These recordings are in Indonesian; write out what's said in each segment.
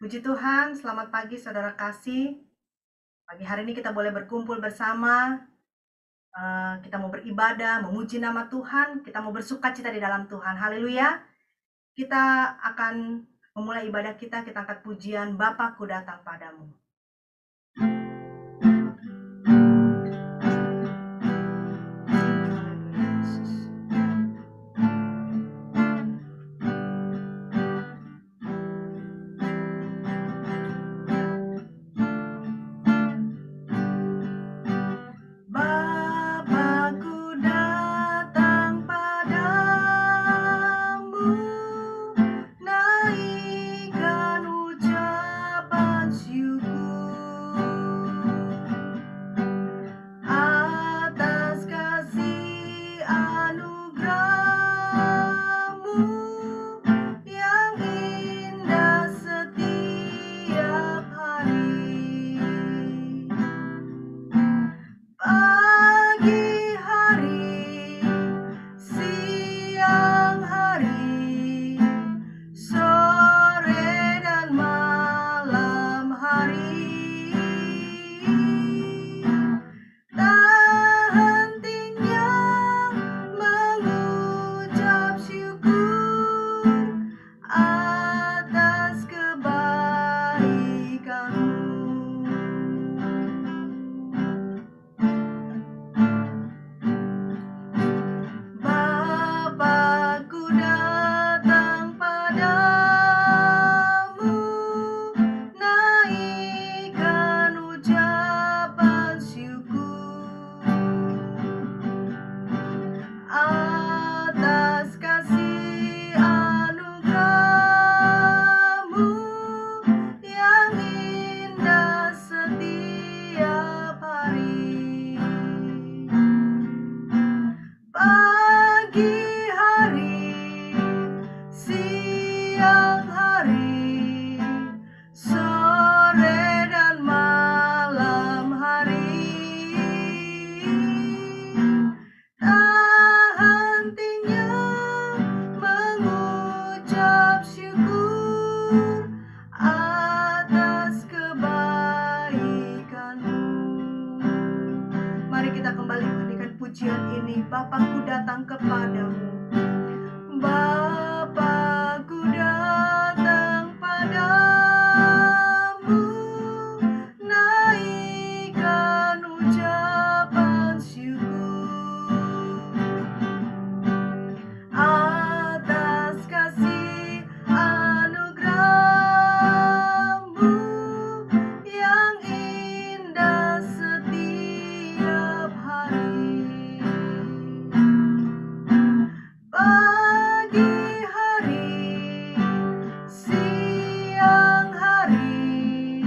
Puji Tuhan, selamat pagi saudara kasih. Pagi hari ini kita boleh berkumpul bersama. Kita mau beribadah, memuji nama Tuhan, kita mau bersukacita di dalam Tuhan. Haleluya. Kita akan memulai ibadah kita angkat pujian Bapa-Ku datang padamu. Bapa-Ku datang kepadamu. Bapa-Ku datang padamu, naikkan ucapan syukur atas kasih anugerah-Mu yang indah setiap hari. Pagi hari, siang hari,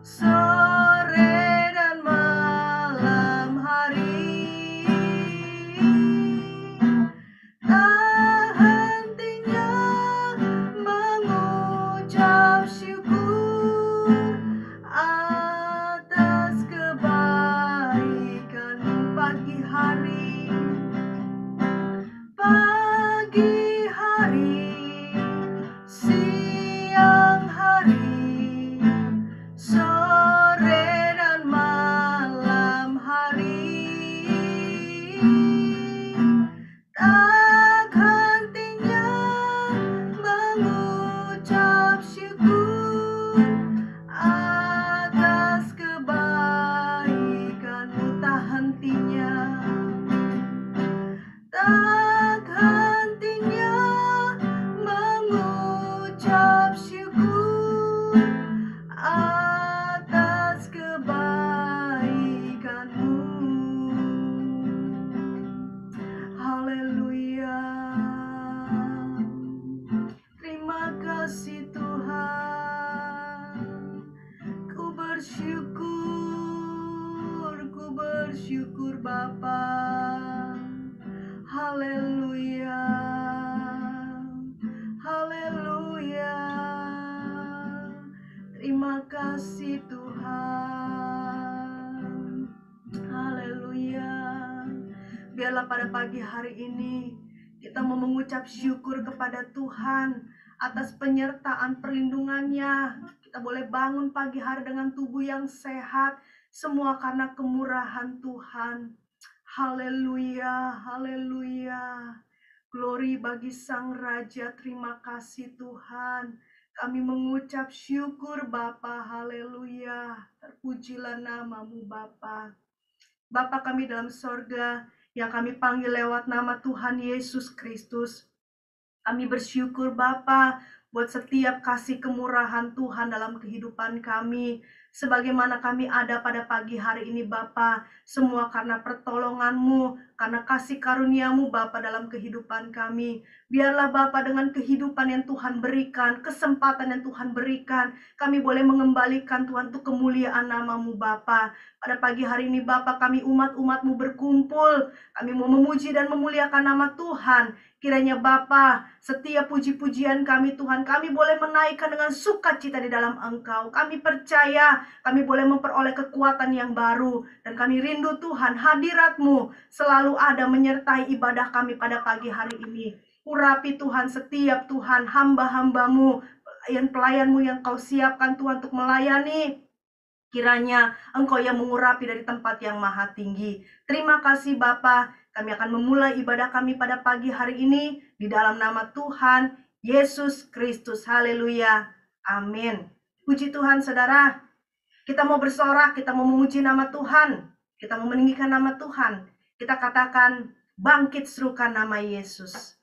sore dan malam hari, tak hentinya mengucap syukur atas kebaikan-Mu. Pagi hari, siang hari, sore dan malam hari, tak hentinya mengucap syukur atas kebaikan-Mu. Tak hentinya mengucap syukur atas kebaikan-Mu. Haleluya. Terima kasih Tuhan. Ku bersyukur Bapa. Haleluya, haleluya. Terima kasih Tuhan. Haleluya. Biarlah pada pagi hari ini kita mau mengucap syukur kepada Tuhan atas penyertaan perlindungannya. kita boleh bangun pagi hari dengan tubuh yang sehat. Semua karena kemurahan Tuhan. Haleluya, haleluya. Glory bagi Sang Raja, terima kasih Tuhan. Kami mengucap syukur Bapa, haleluya. Terpujilah namamu Bapa. Bapa kami dalam sorga, yang kami panggil lewat nama Tuhan Yesus Kristus. Kami bersyukur Bapa buat setiap kasih kemurahan Tuhan dalam kehidupan kami. Sebagaimana kami ada pada pagi hari ini Bapa, semua karena pertolongan-Mu, karena kasih karunia-Mu Bapa dalam kehidupan kami. Biarlah Bapa dengan kehidupan yang Tuhan berikan, kesempatan yang Tuhan berikan, kami boleh mengembalikan Tuhan untuk kemuliaan nama-Mu Bapa. Pada pagi hari ini Bapa, kami umat-umat-Mu berkumpul, kami mau memuji dan memuliakan nama Tuhan. Kiranya Bapa, setiap puji-pujian kami Tuhan, kami boleh menaikkan dengan sukacita di dalam Engkau. Kami percaya, kami boleh memperoleh kekuatan yang baru. Dan kami rindu Tuhan, hadirat-Mu selalu ada menyertai ibadah kami pada pagi hari ini. Urapi Tuhan setiap Tuhan, hamba-hamba-Mu, pelayan-Mu yang Kau siapkan Tuhan untuk melayani. Kiranya Engkau yang mengurapi dari tempat yang maha tinggi. Terima kasih Bapa. Kami akan memulai ibadah kami pada pagi hari ini di dalam nama Tuhan Yesus Kristus. Haleluya. Amin. Puji Tuhan saudara. Kita mau bersorak, kita mau memuji nama Tuhan. Kita mau meninggikan nama Tuhan. Kita katakan, bangkit serukan nama Yesus.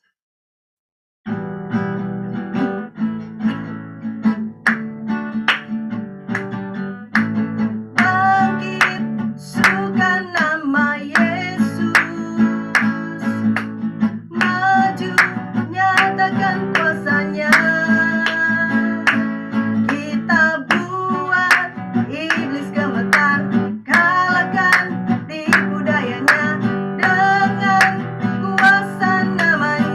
Kalahkan tipu dayanya dengan kuasa namanya.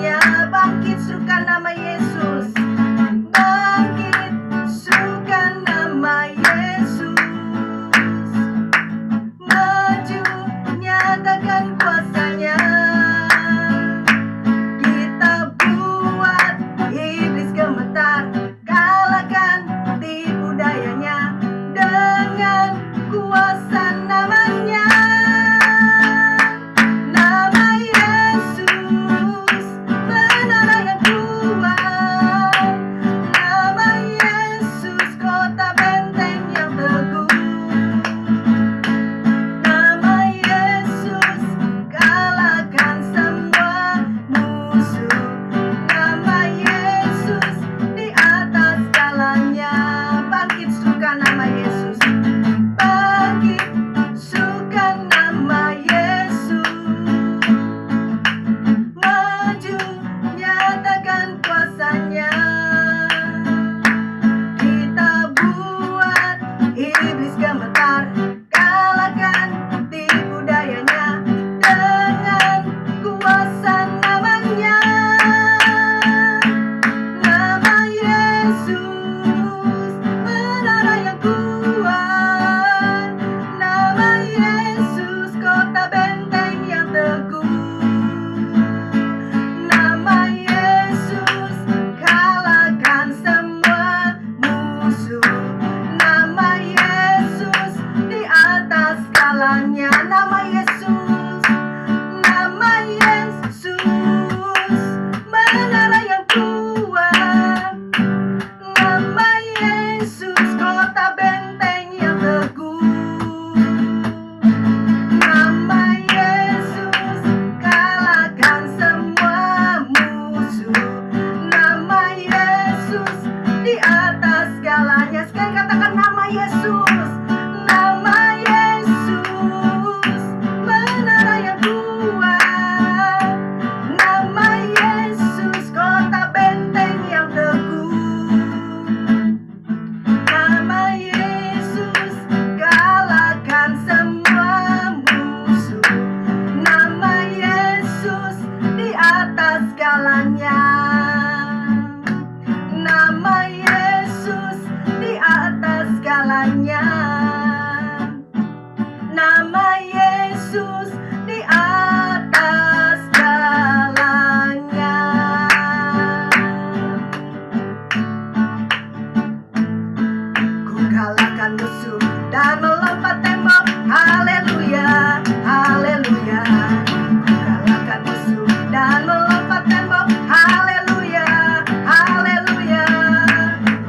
tembok. Haleluya, haleluya. Ku kalahkan musuh dan melompat tembok. Haleluya, haleluya.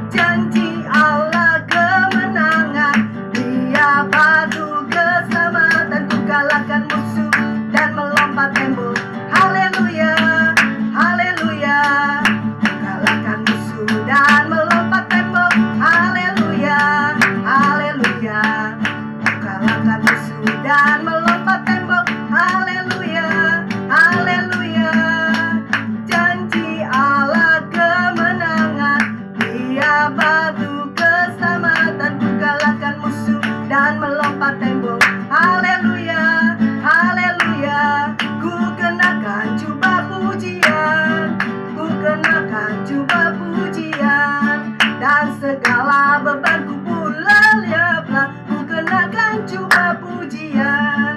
Janji Allah kemenangan, Dia batu keselamatan. Ku kalahkan musuh dan melompat tembok. Haleluya, haleluya. Ku kalahkan musuh dan melompat tembok. Haleluya, haleluya. Ku kalahkan musuh dan melompat tembok. Haleluya, haleluya. Janji Allah kemenangan, Dia batu keselamatan. Ku kalahkan musuh dan melompat tembok. Haleluya, haleluya. Ku kenakan jubah pujian, ku kenakan jubah pujian, dan segala bebanku pun lenyaplah. Ku kenakan jubah pujian,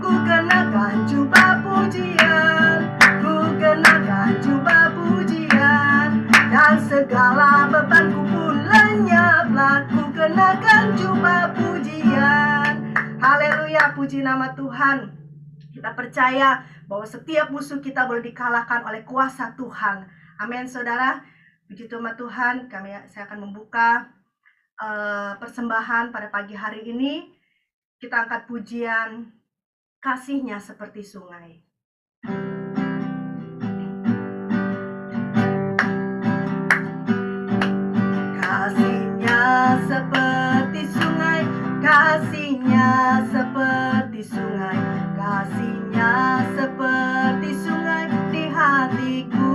ku kenakan jubah pujian, ku kenakan jubah pujian, dan segala bebanku pun lenyaplah. Ku kenakan jubah pujian. Haleluya, puji nama Tuhan. Kita percaya bahwa setiap musuh kita boleh dikalahkan oleh kuasa Tuhan. Amin, saudara. Puji Tuhan, saya akan membuka persembahan pada pagi hari ini. Kita angkat pujian Kasih-Nya Seperti Sungai. Kasih-Nya seperti sungai, kasih-Nya seperti sungai, kasih-Nya seperti sungai di hatiku,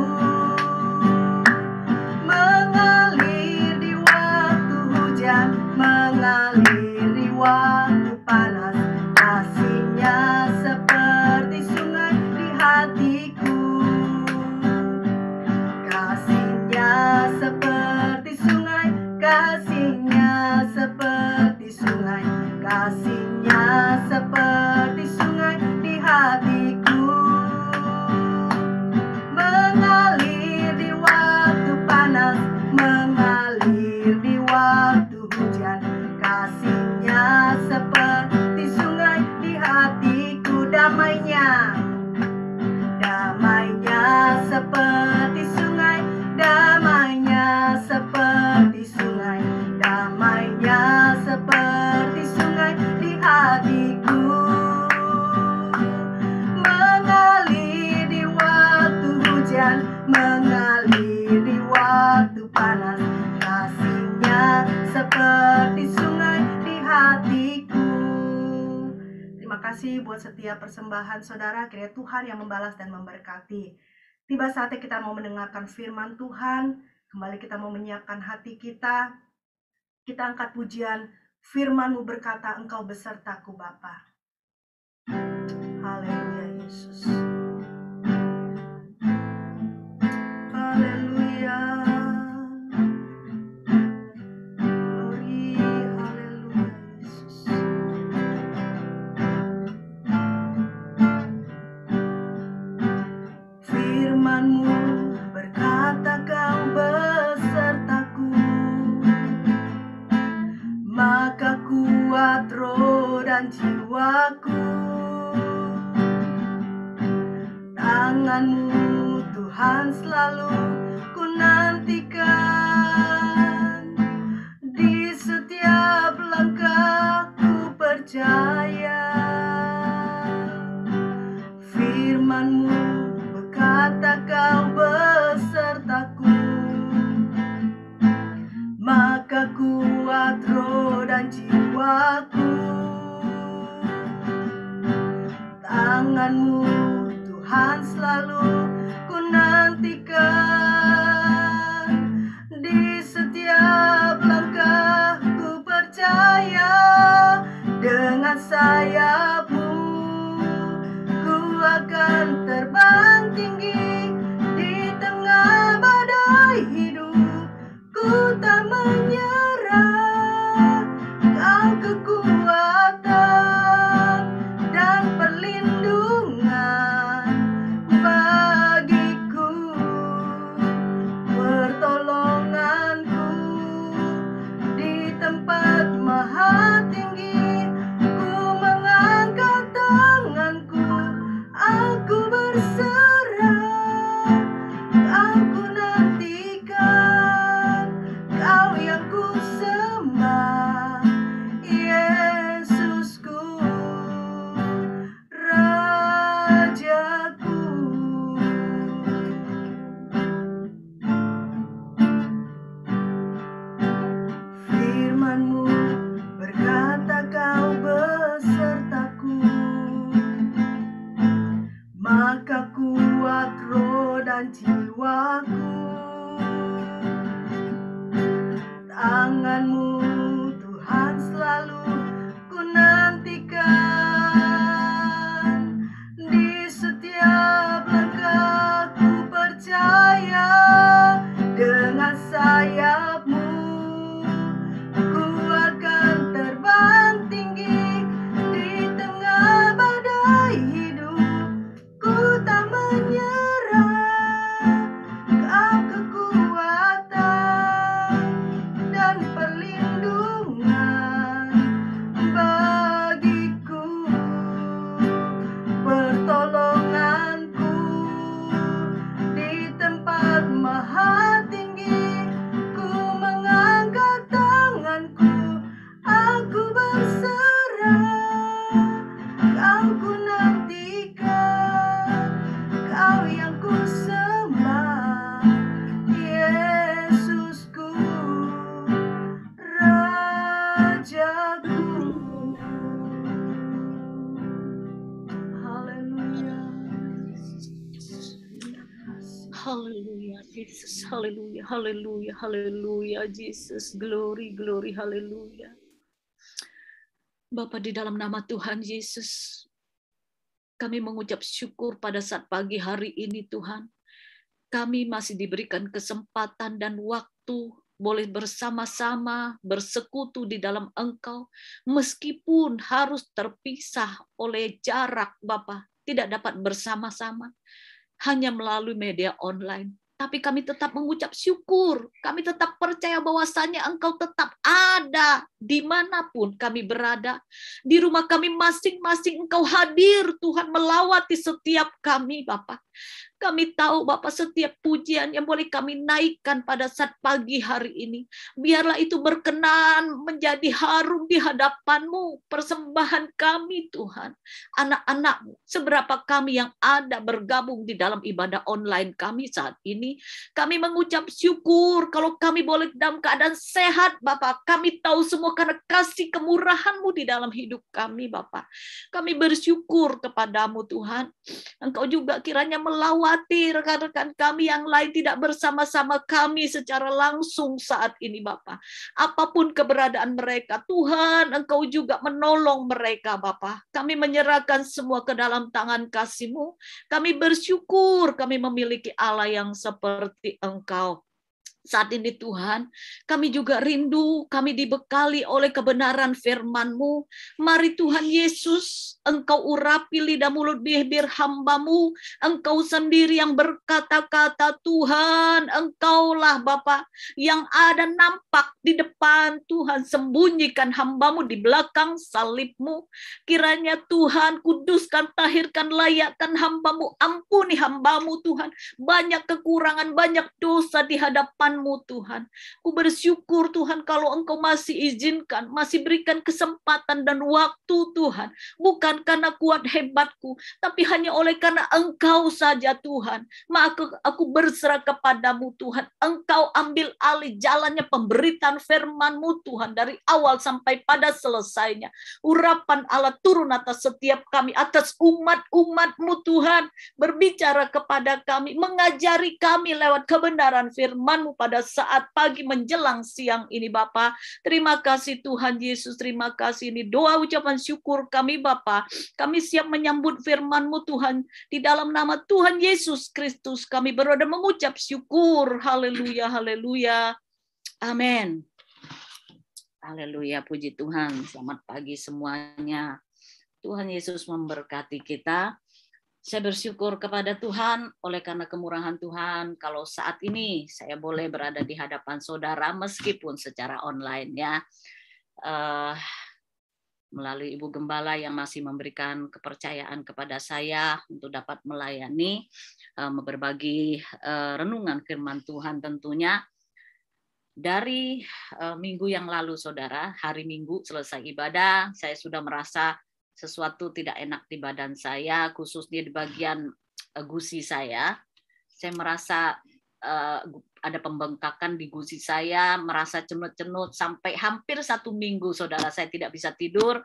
mengalir di waktu hujan, mengalir di waktu panas. Kasih-Nya seperti sungai di hatiku, kasih-Nya seperti sungai, kasih-Nya seperti sungai, kasih-Nya seperti sungai di hatiku, mengalir di waktu panas, mengalir di waktu hujan. Kasih-Nya seperti sungai di hatiku, damainya, damainya seperti sungai, damainya seperti sungai, damainya seperti sungai di hatiku, mengalir di waktu hujan, mengalir di waktu panas. Kasih-Nya seperti sungai di hatiku. Terima kasih buat setiap persembahan saudara. Kiranya Tuhan yang membalas dan memberkati. Tiba saatnya kita mau mendengarkan firman Tuhan. Kembali kita mau menyiapkan hati kita. Kita angkat pujian, firman-Mu berkata, Engkau besertaku Bapa. Haleluya Yesus. Haleluya. Glory, haleluya Yesus. Firman-Mu berkata, Kau besertaku, maka kuat roh dan jiwaku. Tangan-Mu Tuhan selalu ku nantikan, di setiap langkahku percaya. Firman-Mu berkata, Kau besertaku, maka kuat roh dan jiwaku. Tangan-Mu Tuhan selalu ku nantikan, di setiap langkahku percaya. Dengan sayap-Mu ku akan terbang tinggi, di tengah badai hidup ku tak menyerah. Kau kekuatan dan perlindungan bagiku, pertolonganku di tempat maha tinggi. Ku Haleluya, Jesus. Haleluya, haleluya, haleluya, Jesus. Glory, glory, haleluya. Bapa, di dalam nama Tuhan Yesus, kami mengucap syukur pada saat pagi hari ini, Tuhan. Kami masih diberikan kesempatan dan waktu boleh bersama-sama bersekutu di dalam Engkau, meskipun harus terpisah oleh jarak, Bapa, tidak dapat bersama-sama, hanya melalui media online. Tapi kami tetap mengucap syukur, kami tetap percaya bahwasannya Engkau tetap ada dimanapun kami berada. Di rumah kami masing-masing Engkau hadir, Tuhan, melawati setiap kami, Bapa. Kami tahu Bapak, setiap pujian yang boleh kami naikkan pada saat pagi hari ini, biarlah itu berkenan menjadi harum di hadapan-Mu, persembahan kami Tuhan, anak-anak-Mu, seberapa kami yang ada bergabung di dalam ibadah online kami saat ini, kami mengucap syukur kalau kami boleh dalam keadaan sehat Bapak. Kami tahu semua karena kasih kemurahan-Mu di dalam hidup kami Bapak. Kami bersyukur kepadamu Tuhan. Engkau juga kiranya melawati rekan-rekan kami yang lain tidak bersama-sama kami secara langsung saat ini Bapa. Apapun keberadaan mereka, Tuhan Engkau juga menolong mereka Bapa. Kami menyerahkan semua ke dalam tangan kasih-Mu. Kami bersyukur kami memiliki Allah yang seperti Engkau. Saat ini Tuhan, kami juga rindu, kami dibekali oleh kebenaran firman-Mu. Mari Tuhan Yesus, Engkau urapi lidah mulut bibir hamba-Mu. Engkau sendiri yang berkata-kata, Tuhan, Engkaulah Bapa yang ada nampak di depan Tuhan. Sembunyikan hamba-Mu di belakang salib-Mu. Kiranya Tuhan, kuduskan, tahirkan, layakkan hamba-Mu. Ampuni hamba-Mu Tuhan. Banyak kekurangan, banyak dosa di hadapan-Mu Tuhan. Ku bersyukur Tuhan kalau Engkau masih izinkan, masih berikan kesempatan dan waktu Tuhan. Bukan karena kuat hebatku, tapi hanya oleh karena Engkau saja Tuhan. Maka aku berserah kepadamu Tuhan. Engkau ambil alih jalannya pemberitaan firman-Mu Tuhan. Dari awal sampai pada selesainya. Urapan Allah turun atas setiap kami, atas umat-umat-Mu Tuhan. Berbicara kepada kami, mengajari kami lewat kebenaran firman-Mu pada saat pagi menjelang siang ini Bapa. Terima kasih Tuhan Yesus, terima kasih. Ini doa ucapan syukur kami Bapa. Kami siap menyambut firman-Mu Tuhan. Di dalam nama Tuhan Yesus Kristus kami berdoa mengucap syukur. Haleluya, haleluya. Amin. Haleluya, puji Tuhan. Selamat pagi semuanya. Tuhan Yesus memberkati kita. Saya bersyukur kepada Tuhan oleh karena kemurahan Tuhan kalau saat ini saya boleh berada di hadapan saudara meskipun secara online ya. Melalui Ibu Gembala yang masih memberikan kepercayaan kepada saya untuk dapat melayani, berbagi renungan firman Tuhan tentunya. Dari minggu yang lalu saudara, hari Minggu selesai ibadah, saya sudah merasa sesuatu tidak enak di badan saya, khususnya di bagian gusi saya. Saya merasa ada pembengkakan di gusi saya, merasa cenut-cenut sampai hampir 1 minggu, saudara. Saya tidak bisa tidur,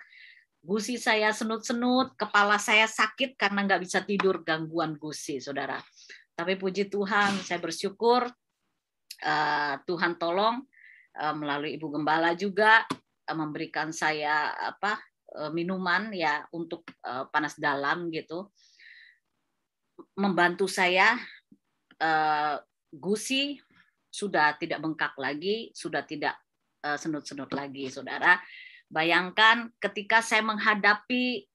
gusi saya senut-senut, kepala saya sakit karena nggak bisa tidur, gangguan gusi, saudara. Tapi puji Tuhan, saya bersyukur Tuhan tolong melalui Ibu Gembala juga memberikan saya minuman ya untuk panas dalam gitu, membantu saya. Gusi sudah tidak bengkak lagi, sudah tidak senut-senut lagi, saudara. Bayangkan ketika saya menghadapi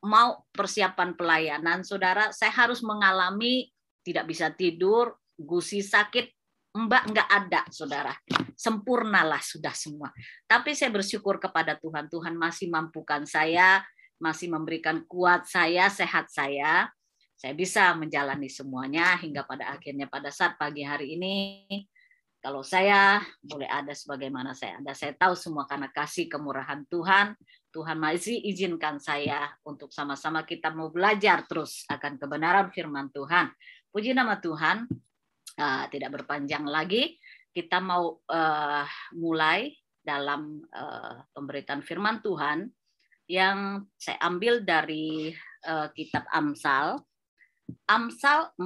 mau persiapan pelayanan, saudara, saya harus mengalami tidak bisa tidur, gusi sakit, Mbak nggak ada, saudara. Sempurnalah sudah semua. Tapi saya bersyukur kepada Tuhan. Tuhan masih mampukan saya, masih memberikan kuat saya, sehat saya. Saya bisa menjalani semuanya hingga pada akhirnya pada saat pagi hari ini. Kalau saya boleh ada sebagaimana saya ada, saya tahu semua karena kasih kemurahan Tuhan. Tuhan masih izinkan saya untuk sama-sama kita mau belajar terus akan kebenaran firman Tuhan. Puji nama Tuhan. Tidak berpanjang lagi, kita mau mulai dalam pemberitaan firman Tuhan yang saya ambil dari kitab Amsal 4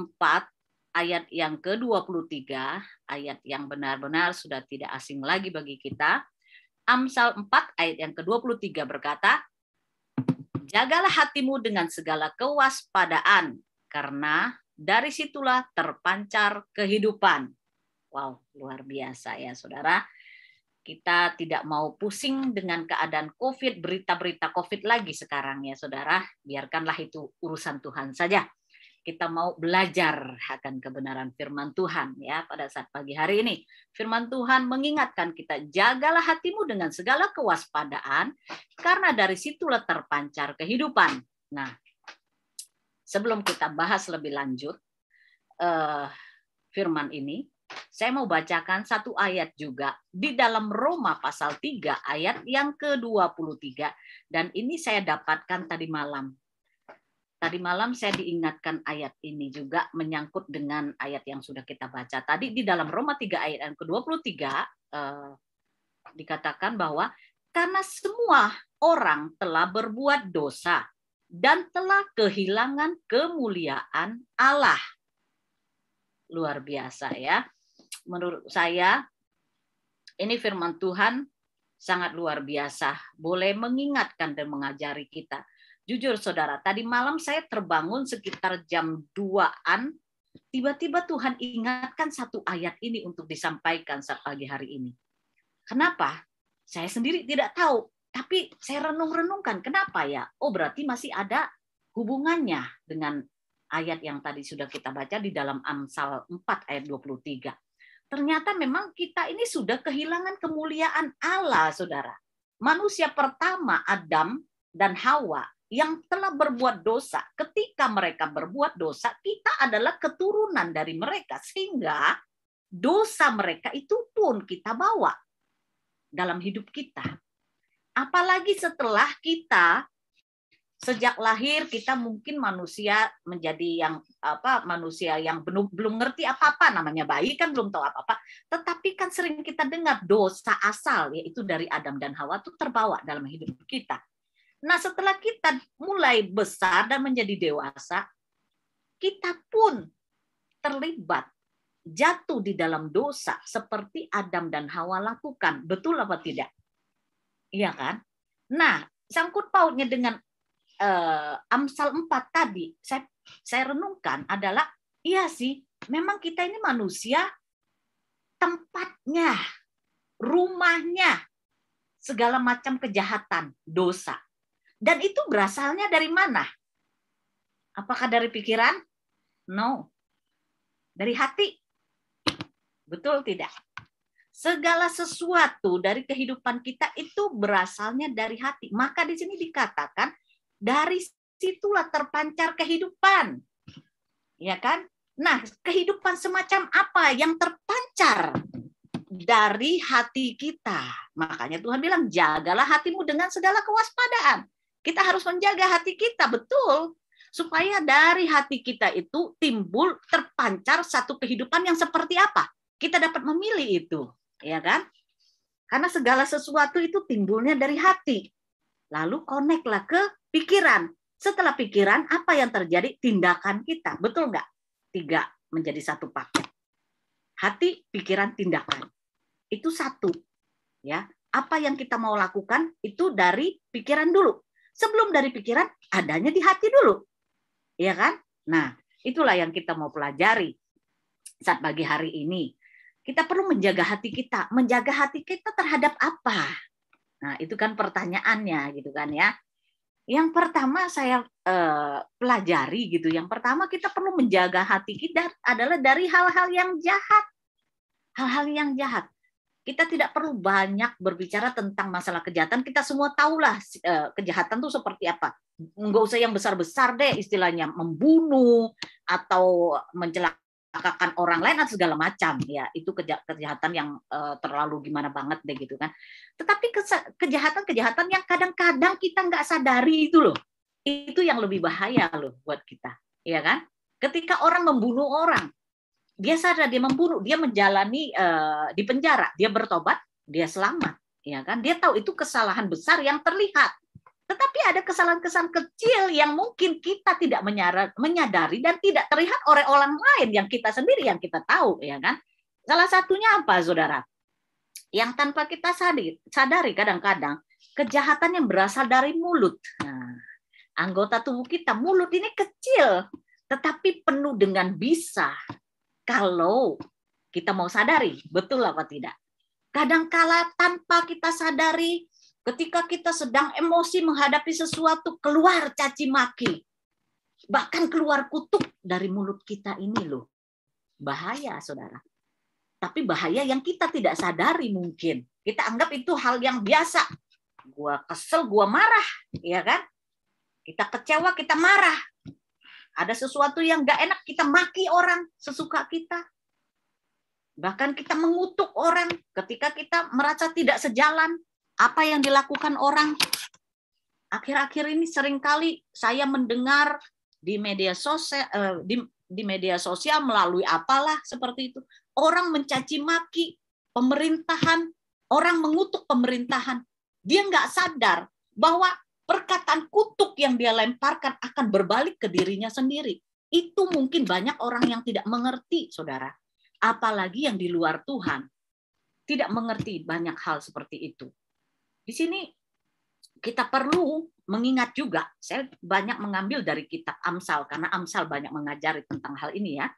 ayat yang ke-23, ayat yang benar-benar sudah tidak asing lagi bagi kita. Amsal 4 ayat yang ke-23 berkata, jagalah hatimu dengan segala kewaspadaan, karena dari situlah terpancar kehidupan. Wow, luar biasa ya saudara. Kita tidak mau pusing dengan keadaan COVID, berita-berita COVID lagi sekarang ya saudara. Biarkanlah itu urusan Tuhan saja. Kita mau belajar akan kebenaran firman Tuhan ya pada saat pagi hari ini. Firman Tuhan mengingatkan kita, jagalah hatimu dengan segala kewaspadaan, karena dari situlah terpancar kehidupan. Nah, sebelum kita bahas lebih lanjut firman ini, saya mau bacakan satu ayat juga di dalam Roma pasal 3 ayat yang ke-23. Dan ini saya dapatkan tadi malam. Tadi malam saya diingatkan ayat ini juga menyangkut dengan ayat yang sudah kita baca. Tadi di dalam Roma 3 ayat yang ke-23 dikatakan bahwa karena semua orang telah berbuat dosa dan telah kehilangan kemuliaan Allah. Luar biasa ya. Menurut saya ini firman Tuhan sangat luar biasa. Boleh mengingatkan dan mengajari kita. Jujur saudara, tadi malam saya terbangun sekitar jam 2-an. Tiba-tiba Tuhan ingatkan satu ayat ini untuk disampaikan saat pagi hari ini. Kenapa? Saya sendiri tidak tahu. Tapi saya renung-renungkan. Kenapa ya? Oh berarti masih ada hubungannya dengan ayat yang tadi sudah kita baca di dalam Amsal 4 ayat 23. Ternyata memang kita ini sudah kehilangan kemuliaan Allah, saudara. Manusia pertama, Adam dan Hawa, yang telah berbuat dosa. Ketika mereka berbuat dosa, kita adalah keturunan dari mereka. Sehingga dosa mereka itu pun kita bawa dalam hidup kita. Apalagi setelah kita sejak lahir kita mungkin manusia menjadi manusia yang belum ngerti apa-apa, namanya bayi kan belum tahu apa-apa, tetapi kan sering kita dengar dosa asal yaitu dari Adam dan Hawa itu terbawa dalam hidup kita. Nah, setelah kita mulai besar dan menjadi dewasa, kita pun terlibat jatuh di dalam dosa seperti Adam dan Hawa lakukan. Betul apa tidak? Iya kan? Nah, sangkut pautnya dengan Amsal 4 tadi saya renungkan adalah iya sih, memang kita ini manusia, tempatnya, rumahnya segala macam kejahatan, dosa. Dan itu berasalnya dari mana? Apakah dari pikiran? No. Dari hati. Betul tidak? Segala sesuatu dari kehidupan kita itu berasalnya dari hati. Maka di sini dikatakan dari situlah terpancar kehidupan. Ya kan? Nah, kehidupan semacam apa yang terpancar dari hati kita? Makanya Tuhan bilang, jagalah hatimu dengan segala kewaspadaan. Kita harus menjaga hati kita, betul. Supaya dari hati kita itu timbul, terpancar satu kehidupan yang seperti apa? Kita dapat memilih itu. Ya kan? Karena segala sesuatu itu timbulnya dari hati. Lalu connect-lah ke pikiran. Setelah pikiran, apa yang terjadi? Tindakan kita. Betul nggak? 3 menjadi satu paket. Hati, pikiran, tindakan. Itu satu. Ya, apa yang kita mau lakukan itu dari pikiran dulu. Sebelum dari pikiran, adanya di hati dulu. Ya kan? Nah, itulah yang kita mau pelajari saat pagi hari ini. Kita perlu menjaga hati kita. Menjaga hati kita terhadap apa? Nah, itu kan pertanyaannya gitu kan ya. Yang pertama saya pelajari gitu. Yang pertama kita perlu menjaga hati kita adalah dari hal-hal yang jahat. Hal-hal yang jahat. Kita tidak perlu banyak berbicara tentang masalah kejahatan. Kita semua tahulah kejahatan itu seperti apa. Nggak usah yang besar-besar deh istilahnya. Membunuh atau mencelakakan orang lain atau segala macam. Ya, itu kejahatan yang terlalu gimana banget deh gitu kan. Tetapi kejahatan-kejahatan yang kadang-kadang kita nggak sadari itu loh. Itu yang lebih bahaya loh buat kita. Ya kan? Ketika orang membunuh orang, dia sadar dia membunuh, dia menjalani di penjara, dia bertobat, dia selamat, ya kan? Dia tahu itu kesalahan besar yang terlihat. Tetapi ada kesalahan-kesalahan kecil yang mungkin kita tidak menyadari dan tidak terlihat oleh orang lain, yang kita sendiri yang kita tahu, ya kan? Salah satunya apa, saudara? Yang tanpa kita sadari kadang-kadang kejahatan yang berasal dari mulut. Nah, anggota tubuh kita, mulut ini kecil, tetapi penuh dengan bisa. Kalau kita mau sadari, betul apa tidak? Kadangkala tanpa kita sadari, ketika kita sedang emosi menghadapi sesuatu, keluar caci maki. Bahkan keluar kutuk dari mulut kita ini loh. Bahaya, saudara. Tapi bahaya yang kita tidak sadari mungkin. Kita anggap itu hal yang biasa. Gua kesel, gua marah. Ya kan? Kita kecewa, kita marah. Ada sesuatu yang gak enak, kita maki orang sesuka kita. Bahkan kita mengutuk orang ketika kita merasa tidak sejalan. Apa yang dilakukan orang? Akhir-akhir ini seringkali saya mendengar di media sosial, di media sosial melalui apalah seperti itu. Orang mencaci maki pemerintahan, orang mengutuk pemerintahan. Dia nggak sadar bahwa perkataan kutuk yang dia lemparkan akan berbalik ke dirinya sendiri. Itu mungkin banyak orang yang tidak mengerti, saudara. Apalagi yang di luar Tuhan. Tidak mengerti banyak hal seperti itu. Di sini kita perlu mengingat juga, saya banyak mengambil dari kitab Amsal, karena Amsal banyak mengajari tentang hal ini ya.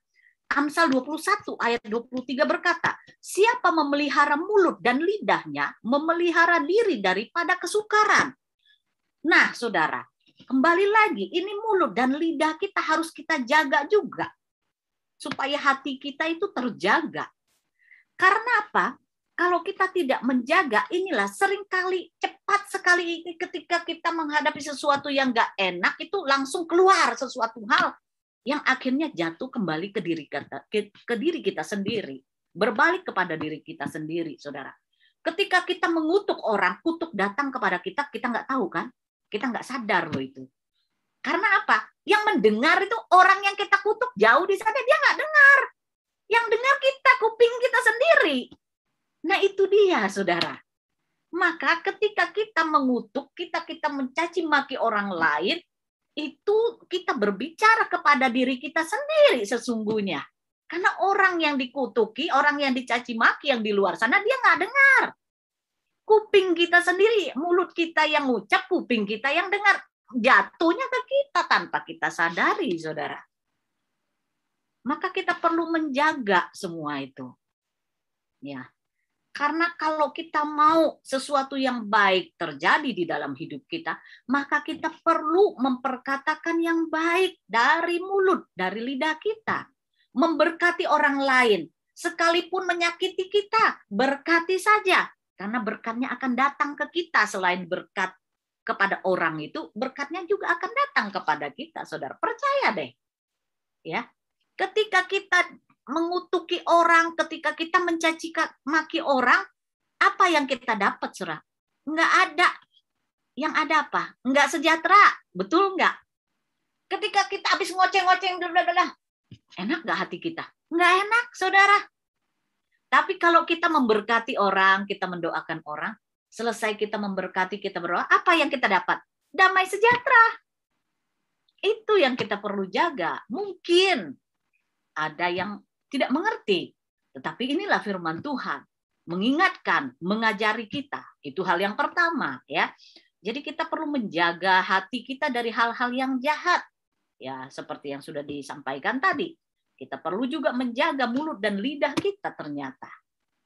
Amsal 21 ayat 23 berkata, siapa memelihara mulut dan lidahnya, memelihara diri daripada kesukaran. Nah saudara, kembali lagi, ini mulut dan lidah kita harus kita jaga juga. Supaya hati kita itu terjaga. Karena apa? Kalau kita tidak menjaga, inilah seringkali cepat sekali ini ketika kita menghadapi sesuatu yang gak enak, itu langsung keluar sesuatu hal yang akhirnya jatuh kembali ke diri kita sendiri. Berbalik kepada diri kita sendiri, saudara. Ketika kita mengutuk orang, kutuk datang kepada kita, kita nggak tahu kan? Kita nggak sadar loh itu. Karena apa? Yang mendengar itu orang yang kita kutuk jauh di sana, dia nggak dengar. Yang dengar kita, kuping kita sendiri. Nah itu dia, saudara. Maka ketika kita mengutuk, kita mencaci maki orang lain, itu kita berbicara kepada diri kita sendiri sesungguhnya. Karena orang yang dikutuki, orang yang dicaci maki yang di luar sana, dia nggak dengar. Kuping kita sendiri, mulut kita yang ngucap, kuping kita yang dengar. Jatuhnya ke kita tanpa kita sadari, saudara. Maka kita perlu menjaga semua itu. Ya. Karena kalau kita mau sesuatu yang baik terjadi di dalam hidup kita, maka kita perlu memperkatakan yang baik dari mulut, dari lidah kita. Memberkati orang lain, sekalipun menyakiti kita, berkati saja. Karena berkatnya akan datang ke kita. Selain berkat kepada orang itu, berkatnya juga akan datang kepada kita, saudara. Percaya deh. Ya. Ketika kita mengutuki orang, ketika kita mencaci maki orang, apa yang kita dapat, saudara? Enggak ada. Yang ada apa? Enggak sejahtera. Betul enggak? Ketika kita habis ngoceng-ngoceng, enak enggak hati kita? Enggak enak, saudara. Tapi kalau kita memberkati orang, kita mendoakan orang, selesai kita memberkati, kita berdoa, apa yang kita dapat? Damai sejahtera. Itu yang kita perlu jaga. Mungkin ada yang tidak mengerti. Tetapi inilah firman Tuhan. Mengingatkan, mengajari kita. Itu hal yang pertama. Ya. Jadi kita perlu menjaga hati kita dari hal-hal yang jahat. Ya, seperti yang sudah disampaikan tadi. Kita perlu juga menjaga mulut dan lidah kita ternyata.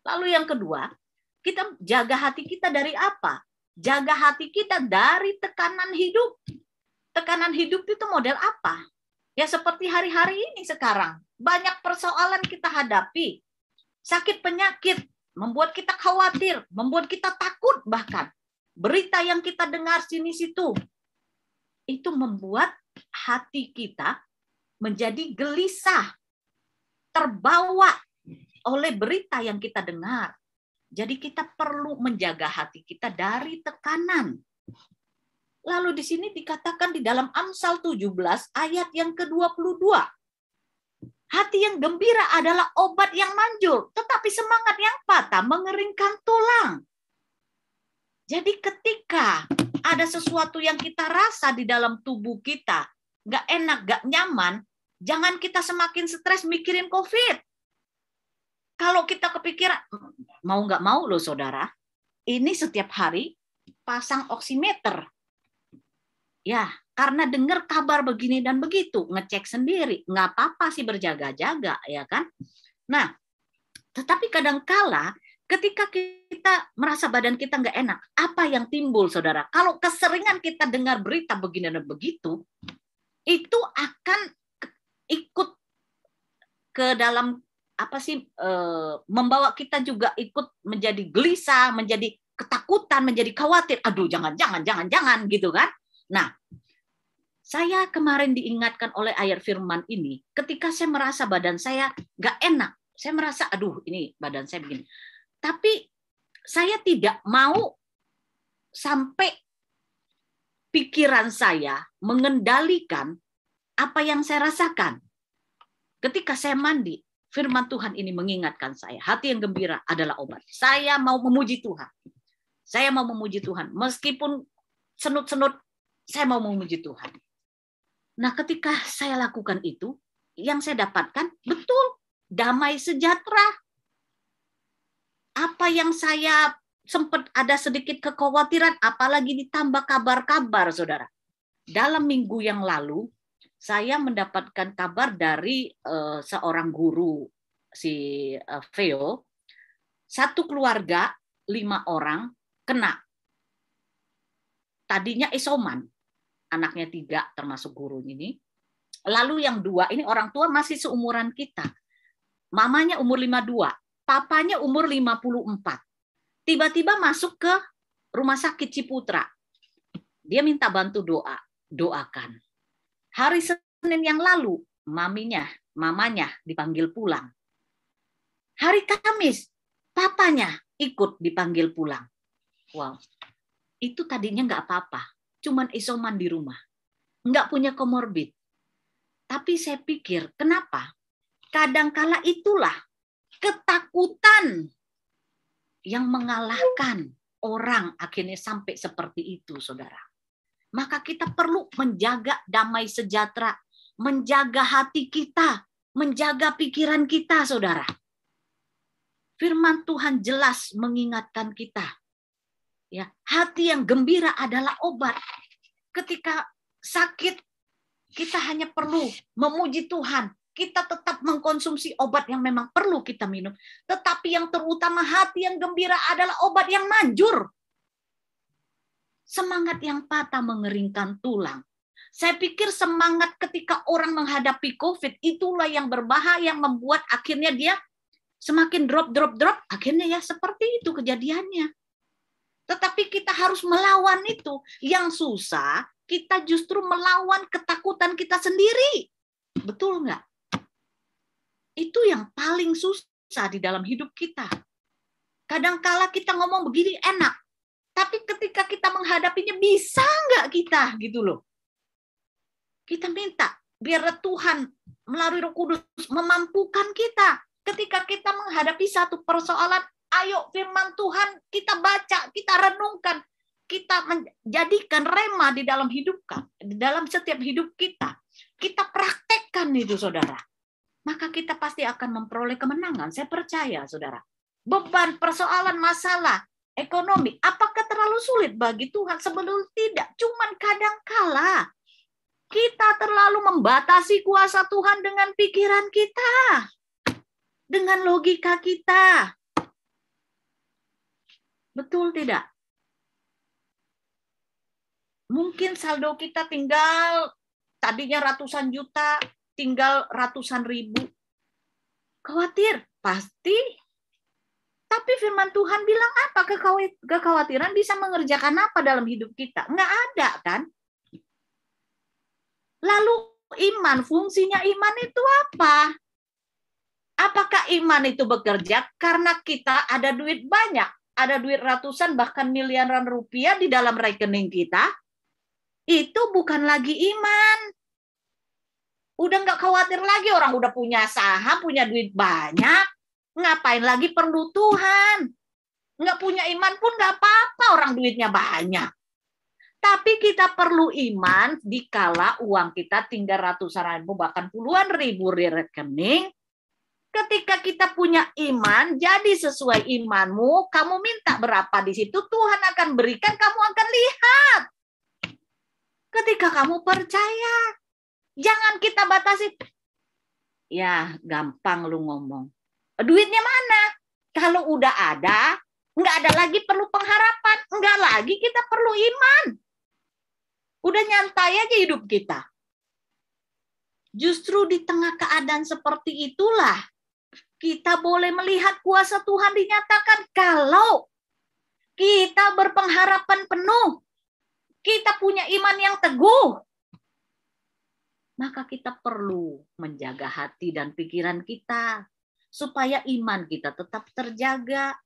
Lalu yang kedua, kita jaga hati kita dari apa? Jaga hati kita dari tekanan hidup. Tekanan hidup itu model apa? Ya seperti hari-hari ini sekarang. Banyak persoalan kita hadapi. Sakit penyakit membuat kita khawatir, membuat kita takut bahkan. Berita yang kita dengar sini-situ. Itu membuat hati kita menjadi gelisah. Terbawa oleh berita yang kita dengar. Jadi kita perlu menjaga hati kita dari tekanan. Lalu di sini dikatakan di dalam Amsal 17 ayat yang ke-22. Hati yang gembira adalah obat yang manjur, tetapi semangat yang patah mengeringkan tulang. Jadi ketika ada ada sesuatu yang kita rasa di dalam tubuh kita, nggak enak, nggak nyaman, jangan kita semakin stres mikirin COVID. Kalau kita kepikiran, mau nggak mau loh saudara, ini setiap hari pasang oximeter. Ya, karena dengar kabar begini dan begitu, ngecek sendiri, nggak apa-apa sih berjaga-jaga, ya kan? Nah, tetapi kadangkala ketika kita merasa badan kita nggak enak, apa yang timbul, saudara? Kalau keseringan kita dengar berita begini dan begitu, itu akan ikut ke dalam membawa kita juga ikut menjadi gelisah, menjadi ketakutan, menjadi khawatir. Aduh, jangan gitu kan? Nah, saya kemarin diingatkan oleh ayat firman ini, ketika saya merasa badan saya nggak enak, saya merasa, aduh, ini badan saya begini. Tapi saya tidak mau sampai pikiran saya mengendalikan apa yang saya rasakan. Ketika saya mandi, firman Tuhan ini mengingatkan saya, hati yang gembira adalah obat. Saya mau memuji Tuhan. Saya mau memuji Tuhan. Meskipun senut-senut, saya mau memuji Tuhan. Nah, ketika saya lakukan itu, yang saya dapatkan, betul, damai sejahtera. Apa yang saya sempat ada sedikit kekhawatiran, apalagi ditambah kabar-kabar, saudara. Dalam minggu yang lalu, saya mendapatkan kabar dari seorang guru, si Veo, satu keluarga, 5 orang, kena. Tadinya isoman, anaknya 3 termasuk guru ini. Lalu yang 2, ini orang tua masih seumuran kita. Mamanya umur 52, papanya umur 54. Tiba-tiba masuk ke rumah sakit Ciputra. Dia minta bantu doakan. Hari Senin yang lalu, mamanya dipanggil pulang. Hari Kamis, papanya ikut dipanggil pulang. Wow, itu tadinya nggak apa-apa, cuman isoman di rumah, nggak punya komorbid. Tapi saya pikir, kenapa? Kadangkala itulah ketakutan yang mengalahkan orang akhirnya sampai seperti itu, saudara. Maka kita perlu menjaga damai sejahtera, menjaga hati kita, menjaga pikiran kita, saudara. Firman Tuhan jelas mengingatkan kita. Ya, hati yang gembira adalah obat. Ketika sakit, kita hanya perlu memuji Tuhan. Kita tetap mengkonsumsi obat yang memang perlu kita minum. Tetapi yang terutama hati yang gembira adalah obat yang manjur. Semangat yang patah mengeringkan tulang. Saya pikir semangat ketika orang menghadapi COVID itulah yang berbahaya, yang membuat akhirnya dia semakin drop. Akhirnya ya seperti itu kejadiannya. Tetapi kita harus melawan itu. Yang susah, kita justru melawan ketakutan kita sendiri. Betul nggak? Itu yang paling susah di dalam hidup kita. Kadangkala kita ngomong begini enak. Tapi ketika kita menghadapinya, bisa nggak kita? Gitu loh. Kita minta, biar Tuhan melalui Roh Kudus memampukan kita. Ketika kita menghadapi satu persoalan, ayo firman Tuhan kita baca, kita renungkan. Kita menjadikan rema di dalam di dalam setiap hidup kita. Kita praktekkan itu, saudara. Maka kita pasti akan memperoleh kemenangan. Saya percaya, saudara. Beban, persoalan, masalah, ekonomi, apakah terlalu sulit bagi Tuhan? Sebetulnya tidak, cuman kadangkala kita terlalu membatasi kuasa Tuhan dengan pikiran kita, dengan logika kita. Betul tidak? Mungkin saldo kita tinggal tadinya ratusan juta, tinggal ratusan ribu. Khawatir? Pasti. Tapi firman Tuhan bilang apa? Kekhawatiran bisa mengerjakan apa dalam hidup kita? Nggak ada, kan? Lalu iman, fungsinya iman itu apa? Apakah iman itu bekerja karena kita ada duit banyak? Ada duit ratusan bahkan miliaran rupiah di dalam rekening kita? Itu bukan lagi iman. Udah nggak khawatir lagi, orang udah punya saham, punya duit banyak. Ngapain lagi perlu Tuhan? Nggak punya iman pun nggak apa-apa, orang duitnya banyak. Tapi Tapi kita perlu iman dikala uang kita tinggal ratusan ribu, bahkan puluhan ribu di rekening. Ketika kita punya iman, jadi sesuai imanmu, kamu minta berapa di situ, Tuhan akan berikan, kamu akan lihat. Ketika kamu percaya, jangan kita batasi. Ya, gampang lu ngomong. Duitnya mana? Kalau udah ada, nggak ada lagi perlu pengharapan, nggak lagi kita perlu iman. Udah nyantai aja hidup kita. Justru di tengah keadaan seperti itulah kita boleh melihat kuasa Tuhan dinyatakan kalau kita berpengharapan penuh, kita punya iman yang teguh, maka kita perlu menjaga hati dan pikiran kita supaya iman kita tetap terjaga.